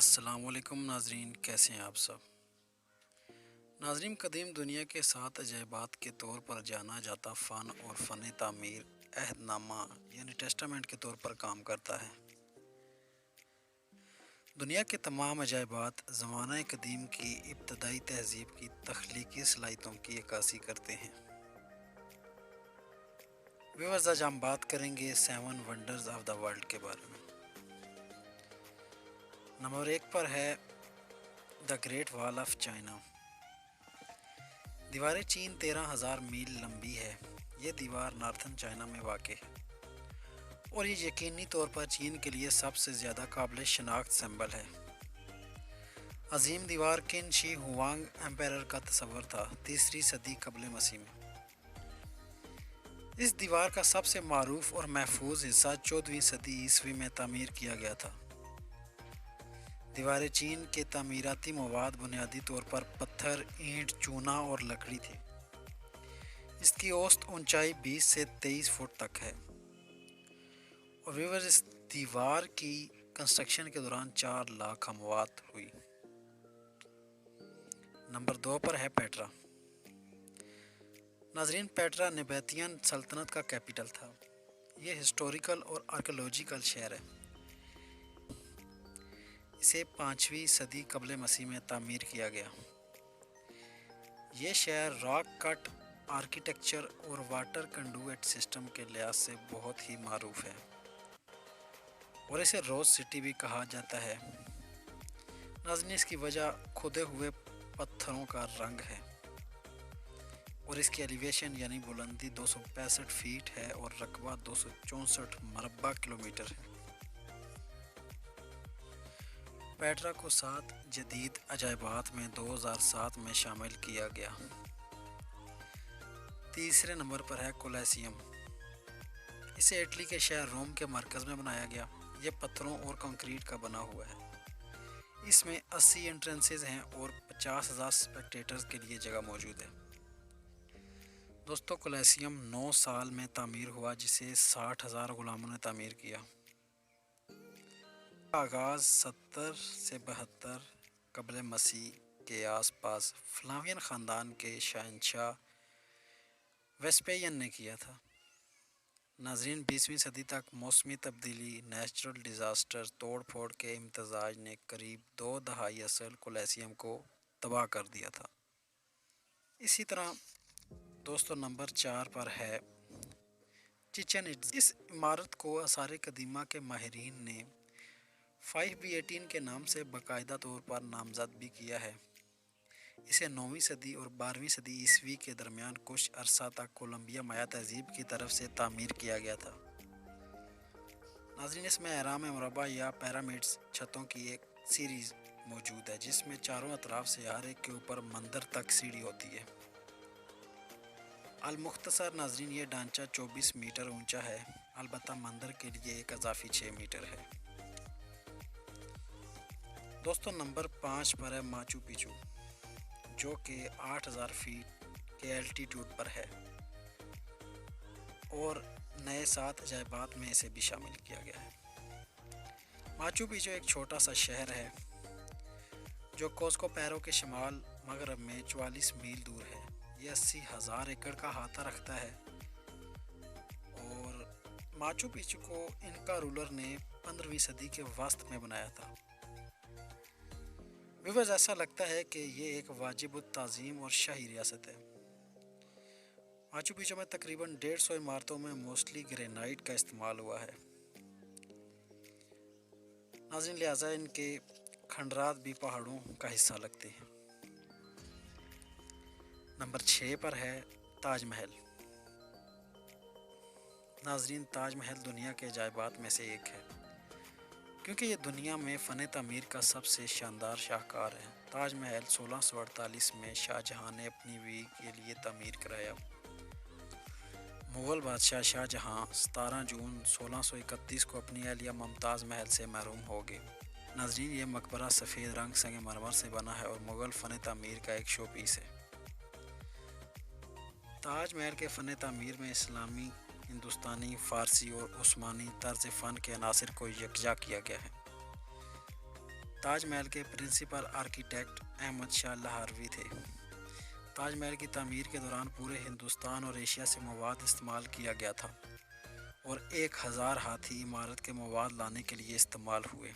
السلام علیکم ناظرین، کیسے ہیں آپ سب؟ ناظرین، قدیم دنیا کے 7 عجائبات کے طور پر جانا جاتا فن اور فن تعمیر عہد نامہ یعنی ٹیسٹامنٹ کے طور پر کام کرتا ہے۔ دنیا کے تمام عجائبات زمانہ قدیم کی ابتدائی تہذیب کی تخلیقی صلاحیتوں کی عکاسی کرتے ہیں۔ ویورز، آج ہم بات کریں گے 7 ونڈرز آف دا ورلڈ کے بارے میں۔ نمبر 1 پر ہے دا گریٹ وال آف چائنا۔ دیوار چین 13,000 میل لمبی ہے۔ یہ دیوار نارتھن چائنا میں واقع ہے اور یہ یقینی طور پر چین کے لیے سب سے زیادہ قابل شناخت سمبل ہے۔ عظیم دیوار قن شی ہوانگ ایمپیرر کا تصور تھا 3 صدی قبل مسیح میں۔ اس دیوار کا سب سے معروف اور محفوظ حصہ 14ویں صدی عیسوی میں تعمیر کیا گیا تھا۔ دیوار چین کے تعمیراتی مواد بنیادی طور پر پتھر، اینٹ، چونا اور لکڑی تھی۔ اس کی اوسط اونچائی 20 سے 23 فٹ تک ہے اور ویورز، اس دیوار کی کنسٹرکشن کے دوران 4 لاکھ اموات ہوئی۔ نمبر 2 پر ہے پیٹرا۔ ناظرین، پیٹرا نباتیان سلطنت کا کیپٹل تھا۔ یہ ہسٹوریکل اور آرکیولوجیکل شہر ہے۔ اسے 5ویں صدی قبل مسیح میں تعمیر کیا گیا۔ یہ شہر راک کٹ آرکیٹیکچر اور واٹر کنڈویٹ سسٹم کے لحاظ سے بہت ہی معروف ہے اور اسے روز سٹی بھی کہا جاتا ہے۔ ناظرین، اس کی وجہ کھدے ہوئے پتھروں کا رنگ ہے اور اس کی ایلیویشن یعنی بلندی 265 فیٹ ہے اور رقبہ 264 مربع کلومیٹر ہے۔ پیٹرا کو 7 جدید عجائبات میں 2007 میں شامل کیا گیا۔ تیسرے نمبر پر ہے کولیسیم۔ اسے اٹلی کے شہر روم کے مرکز میں بنایا گیا۔ یہ پتھروں اور کنکریٹ کا بنا ہوا ہے۔ اس میں 80 انٹرنسز ہیں اور 50,000 اسپیکٹیٹرز کے لیے جگہ موجود ہے۔ دوستو، کولیسیم 9 سال میں تعمیر ہوا جسے 60,000 غلاموں نے تعمیر کیا۔ آغاز 70 سے 72 قبل مسیح کے آس پاس فلاوین خاندان کے شہنشاہ ویسپیین نے کیا تھا۔ ناظرین، 20ویں صدی تک موسمی تبدیلی، نیچرل ڈیزاسٹر، توڑ پھوڑ کے امتزاج نے قریب 2 دہائی اصل کولیسیم کو تباہ کر دیا تھا۔ اسی طرح دوستو، نمبر 4 پر ہے چچن اٹزا۔ اس عمارت کو آثار قدیمہ کے ماہرین نے 5B18 کے نام سے باقاعدہ طور پر نامزد بھی کیا ہے۔ اسے 9ویں صدی اور 12ویں صدی عیسوی کے درمیان کچھ عرصہ تک کولمبیا مایا تہذیب کی طرف سے تعمیر کیا گیا تھا۔ ناظرین، اس میں اہرام مربع یا پیرامڈز چھتوں کی ایک سیریز موجود ہے جس میں چاروں اطراف سے ہر ایک کے اوپر مندر تک سیڑھی ہوتی ہے۔ المختصر ناظرین، یہ ڈھانچہ 24 میٹر اونچا ہے، البتہ مندر کے لیے ایک اضافی 6 میٹر ہے۔ دوستو، نمبر 5 پر ہے ماچو پیچو، جو کہ 8,000 فیٹ کے الٹیٹیوڈ پر ہے اور نئے 7 عجائبات میں اسے بھی شامل کیا گیا ہے۔ ماچو پیچو ایک چھوٹا سا شہر ہے جو کوسکو پیرو کے شمال مغرب میں 44 میل دور ہے۔ یہ 80,000 ایکڑ کا احاطہ رکھتا ہے اور ماچو پیچو کو انکا رولر نے 15ویں صدی کے وسط میں بنایا تھا۔ ویورز، ایسا لگتا ہے کہ یہ ایک واجب التعظیم اور شاہی ریاست ہے۔ ماچو پیچو میں تقریباً 150 عمارتوں میں موسٹلی گرینائٹ کا استعمال ہوا ہے۔ ناظرین، لہٰذا ان کے کھنڈرات بھی پہاڑوں کا حصہ لگتے ہیں۔ نمبر 6 پر ہے تاج محل۔ ناظرین، تاج محل دنیا کے عجائبات میں سے ایک ہے کیونکہ یہ دنیا میں فن تعمیر کا سب سے شاندار شاہکار ہے۔ تاج محل 1648 میں شاہ جہاں نے اپنی بیوی کے لیے تعمیر کرایا۔ مغل بادشاہ شاہ جہاں 17 جون 1631 کو اپنی اہلیہ ممتاز محل سے محروم ہو گئے۔ ناظرین، یہ مقبرہ سفید رنگ سنگ مرمر سے بنا ہے اور مغل فن تعمیر کا ایک شو پیس ہے۔ تاج محل کے فن تعمیر میں اسلامی، ہندوستانی، فارسی اور عثمانی طرز فن کے عناصر کو یکجا کیا گیا ہے۔ تاج محل کے پرنسپل آرکیٹیکٹ احمد شاہ لاہوری تھے۔ تاج محل کی تعمیر کے دوران پورے ہندوستان اور ایشیا سے مواد استعمال کیا گیا تھا اور 1000 ہاتھی عمارت کے مواد لانے کے لیے استعمال ہوئے۔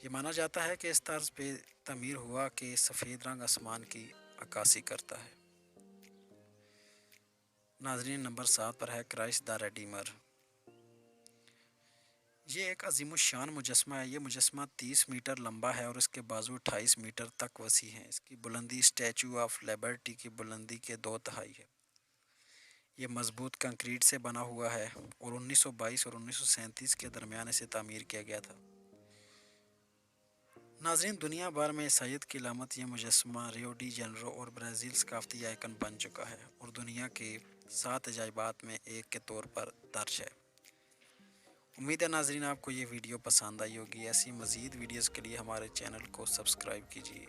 یہ مانا جاتا ہے کہ اس طرز پہ تعمیر ہوا کہ سفید رنگ آسمان کی عکاسی کرتا ہے۔ ناظرین، نمبر 7 پر ہے کرائسٹ دا ریڈیمر۔ یہ ایک عظیم الشان مجسمہ ہے۔ یہ مجسمہ 30 میٹر لمبا ہے اور اس کے بازو 28 میٹر تک وسیع ہیں۔ اس کی بلندی اسٹیچو آف لبرٹی کی بلندی کے 2/3 ہے۔ یہ مضبوط کنکریٹ سے بنا ہوا ہے اور 1922 اور 1937 کے درمیان اسے تعمیر کیا گیا تھا۔ ناظرین، دنیا بھر میں عیسائیت کی علامت یہ مجسمہ ریو ڈی جنیرو اور برازیل ثقافتی آئیکن بن چکا ہے اور دنیا کے 7 عجائبات میں ایک کے طور پر درج ہے۔ امید ہے ناظرین آپ کو یہ ویڈیو پسند آئی ہوگی۔ ایسی مزید ویڈیوز کے لیے ہمارے چینل کو سبسکرائب کیجیے۔